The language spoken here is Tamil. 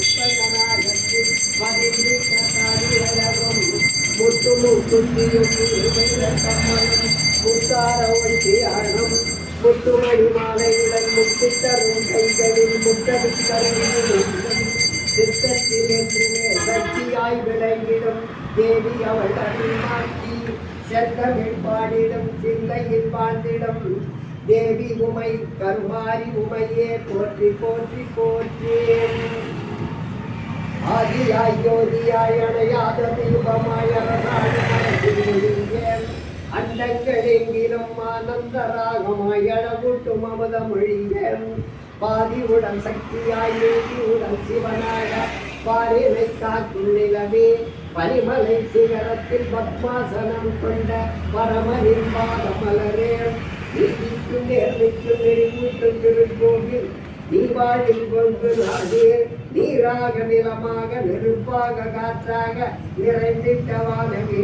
புஷ்பகராகத்தில் பதிந்திட்ட தாடியழகும் முத்துமும் குந்தியும் கம்மலும் முத்தார ஒட்டியாடும் முத்துமணி மாலையுடன் முத்தித்தரும் கைகளில் முத்தமித்தரும் சித்தத்தில் என்றுமே சக்தியாய் விளங்கிடும் தேவி அவள் அருள்மாட்சி செந்தமிழ் பாடிடும் சிந்தையில் வாழ்ந்திடும் தேவி உமை கருமாரி உமையே போற்றி போற்றி போற்றி ஆதியாய் ஜோதியாய் அணையாத தீபமாய் அண்டங்கள் எங்கிலும் ஆனந்த ராகமாய் அழகூட்டும் அமுத மொழியேன் பாதியுடன் சக்தியாய் நீதியுடன் சிவனாக பாரினை காக்கும் நிலவே பனிமலை சிகரத்தில் பத்மாசனம் கொண்ட பரமனின் பாதமலரே நீதிக்கு நேர்மைக்கு நெறிமூட்டும் திருக்கோவில் நீவாழில் கொண்டு நாடு நீராக நிலமாக நெருப்பாக காற்றாக நிறைந்திட்ட வானவே